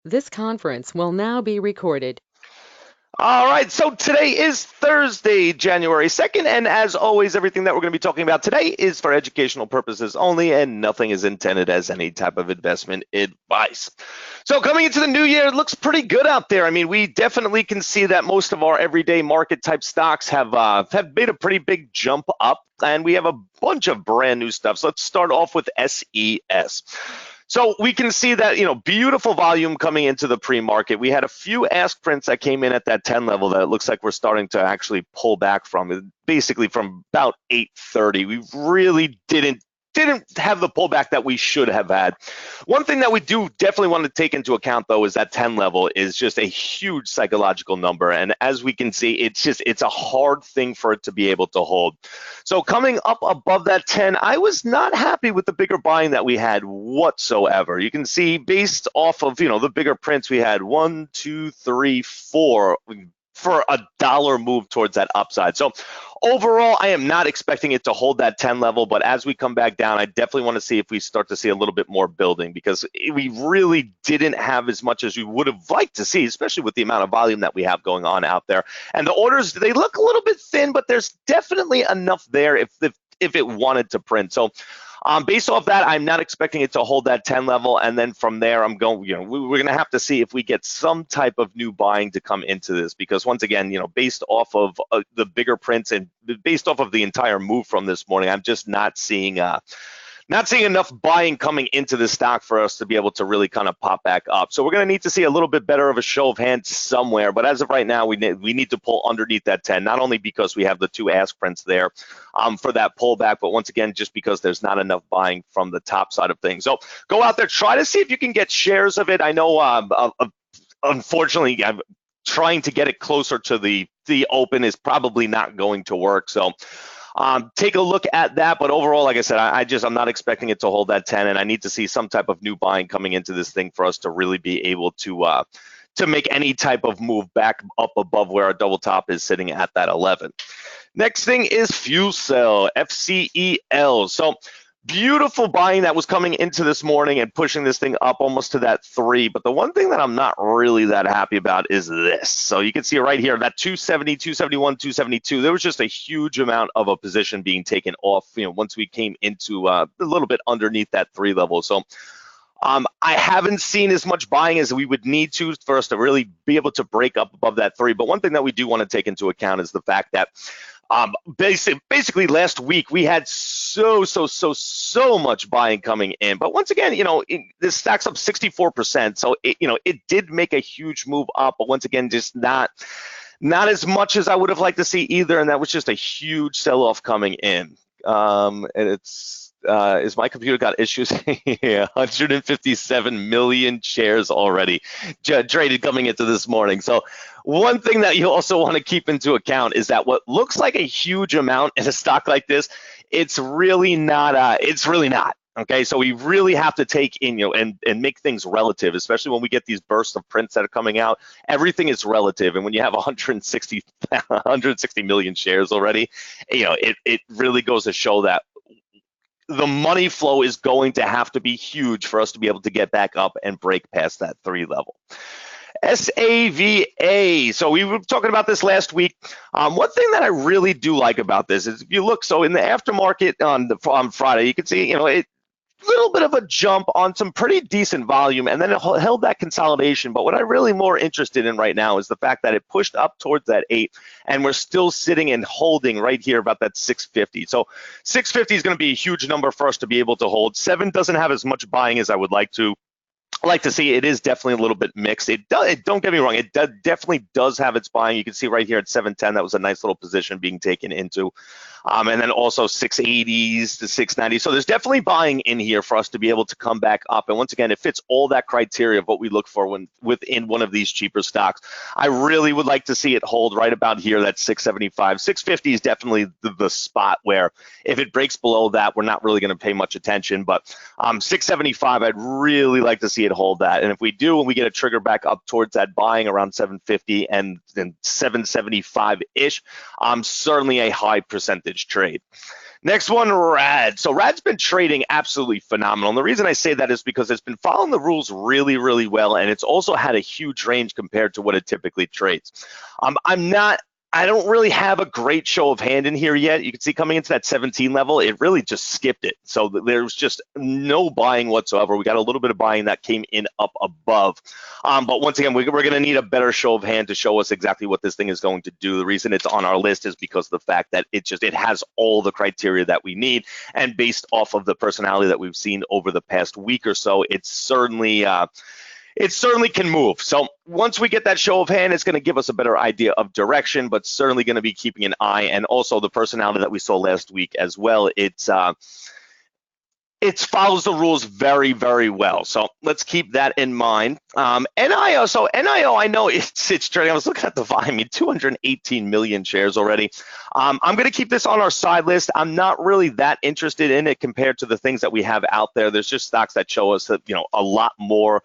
This conference will now be recorded. All right, so today is Thursday, January 2nd, and as always, everything that we're going to be talking about today is for educational purposes only, and nothing is intended as any type of investment advice. So coming into the new year, it looks pretty good out there. I mean, we definitely can see that most of our everyday market type stocks have made a pretty big jump up, and we have a bunch of brand new stuff. So let's start off with SES. So we can see that, beautiful volume coming into the pre-market. We had a few ask prints that came in at that 10 level that it looks like we're starting to actually pull back from, basically from about 830. We really didn't have the pullback that we should have had. One thing that we do definitely want to take into account, though, is that 10 level is just a huge psychological number. And as we can see, it's a hard thing for it to be able to hold. So coming up above that 10, I was not happy with the bigger buying that we had whatsoever. You can see based off of, the bigger prints, we had 1, 2, 3, 4 for a dollar move towards that upside. So overall, I am not expecting it to hold that 10 level, but as we come back down, I definitely want to see if we start to see a little bit more building, because we really didn't have as much as we would have liked to see, especially with the amount of volume that we have going on out there. And the orders, they look a little bit thin, but there's definitely enough there if it wanted to print. So based off that, I'm not expecting it to hold that 10 level. And then from there, I'm going, we're going to have to see if we get some type of new buying to come into this, because once again, based off of the bigger prints and based off of the entire move from this morning, I'm just not seeing enough buying coming into the stock for us to be able to really kind of pop back up. So we're going to need to see a little bit better of a show of hands somewhere. But as of right now, we need to pull underneath that 10, not only because we have the two ask prints there for that pullback, but once again, just because there's not enough buying from the top side of things. So go out there, try to see if you can get shares of it. I know, unfortunately, I'm trying to get it closer to the open is probably not going to work. So take a look at that. But overall, like I said, I'm not expecting it to hold that 10, and I need to see some type of new buying coming into this thing for us to really be able to make any type of move back up above where our double top is sitting at that 11. Next thing is Fuel Cell, FCEL. So beautiful buying that was coming into this morning and pushing this thing up almost to that 3. But the one thing that I'm not really that happy about is this. So you can see right here, that 270, 271, 272, there was just a huge amount of a position being taken off, once we came into a little bit underneath that 3 level. So I haven't seen as much buying as we would need to for us to really be able to break up above that 3. But one thing that we do want to take into account is the fact that basically last week we had so much buying coming in. But once again, this stacks up 64%. So it did make a huge move up, but once again, just not as much as I would have liked to see either. And that was just a huge sell-off coming in. And is my computer got issues? Yeah, 157 million shares already traded coming into this morning. So one thing that you also want to keep into account is that what looks like a huge amount in a stock like this, it's really not. It's really not. Okay, so we really have to take in, and make things relative, especially when we get these bursts of prints that are coming out. Everything is relative, and when you have 160 million shares already, it really goes to show that the money flow is going to have to be huge for us to be able to get back up and break past that 3 level. SAVA. So we were talking about this last week. One thing that I really do like about this is if you look, so in the aftermarket on Friday, you can see, it little bit of a jump on some pretty decent volume, and then it held that consolidation. But what I'm really more interested in right now is the fact that it pushed up towards that 8, and we're still sitting and holding right here about that 650. So 650 is going to be a huge number for us to be able to hold. 7 doesn't have as much buying as I would like to see. It is definitely a little bit mixed. Don't get me wrong, it definitely does have its buying. You can see right here at 710, that was a nice little position being taken into. And then also 680s to 690. So there's definitely buying in here for us to be able to come back up. And once again, it fits all that criteria of what we look for within one of these cheaper stocks. I really would like to see it hold right about here, that 675. 650 is definitely the spot where if it breaks below that, we're not really going to pay much attention. But 675, I'd really like to see it hold that. And if we do, and we get a trigger back up towards that buying around 750 and then 775-ish, certainly a high percentage trade. Next one, Rad. So Rad's been trading absolutely phenomenal. And the reason I say that is because it's been following the rules really, really well, and it's also had a huge range compared to what it typically trades. I don't really have a great show of hand in here yet. You can see coming into that 17 level, it really just skipped it. So there was just no buying whatsoever. We got a little bit of buying that came in up above. But once again, we're going to need a better show of hand to show us exactly what this thing is going to do. The reason it's on our list is because of the fact that it has all the criteria that we need. And based off of the personality that we've seen over the past week or so, it certainly can move. So once we get that show of hand, it's going to give us a better idea of direction, but certainly going to be keeping an eye. And also the personality that we saw last week as well. It follows the rules very, very well. So let's keep that in mind. NIO, so NIO, I know it's trading. I was looking at the volume, 218 million shares already. I'm going to keep this on our side list. I'm not really that interested in it compared to the things that we have out there. There's just stocks that show us that, a lot more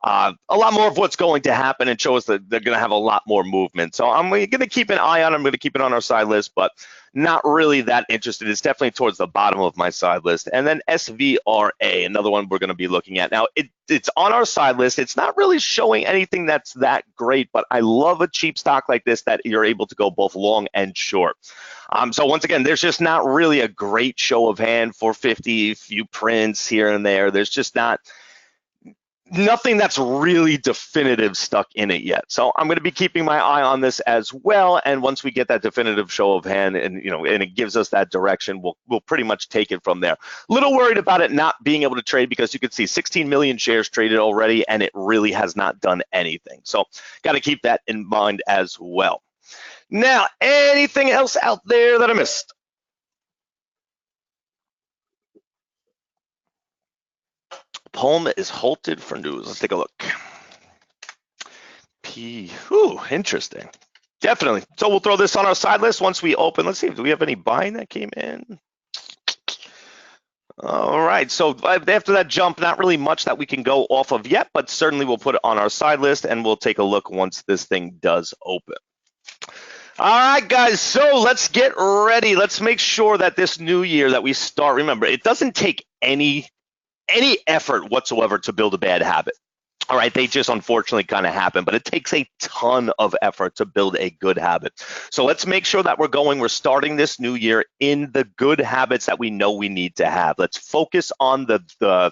of what's going to happen and show us that they're going to have a lot more movement. So I'm going to keep an eye on it. I'm going to keep it on our side list, but not really that interested. It's definitely towards the bottom of my side list. And then SVRA, another one we're going to be looking at. Now, it's on our side list. It's not really showing anything that's that great, but I love a cheap stock like this that you're able to go both long and short. So once again, there's just not really a great show of hand for 50 few prints here and there. There's just nothing that's really definitive stuck in it yet. So I'm going to be keeping my eye on this as well. And once we get that definitive show of hand and it gives us that direction, we'll pretty much take it from there. Little worried about it not being able to trade because you can see 16 million shares traded already and it really has not done anything. So got to keep that in mind as well. Now, anything else out there that I missed? Palm is halted for news. Let's take a look. Interesting. Definitely. So we'll throw this on our side list once we open. Let's see, do we have any buying that came in? All right, so after that jump, not really much that we can go off of yet, but certainly we'll put it on our side list and we'll take a look once this thing does open. All right, guys, so let's get ready. Let's make sure that this new year that we start, remember, it doesn't take any effort whatsoever to build a bad habit. All right, they just unfortunately kind of happen, but it takes a ton of effort to build a good habit. So let's make sure that we're starting this new year in the good habits that we know we need to have. Let's focus on the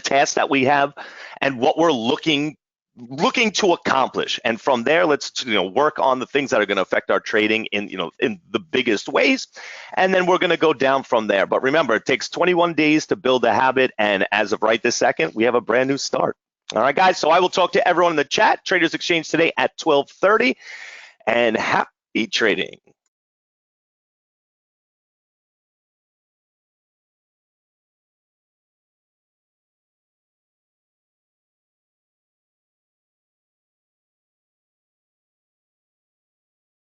tasks that we have and what we're looking to accomplish, and from there let's work on the things that are going to affect our trading in the biggest ways, and then we're going to go down from there. But remember, it takes 21 days to build a habit, and as of right this second, we have a brand new start. All right, guys, so I will talk to everyone in the chat. Traders Exchange today at 12:30, and happy trading.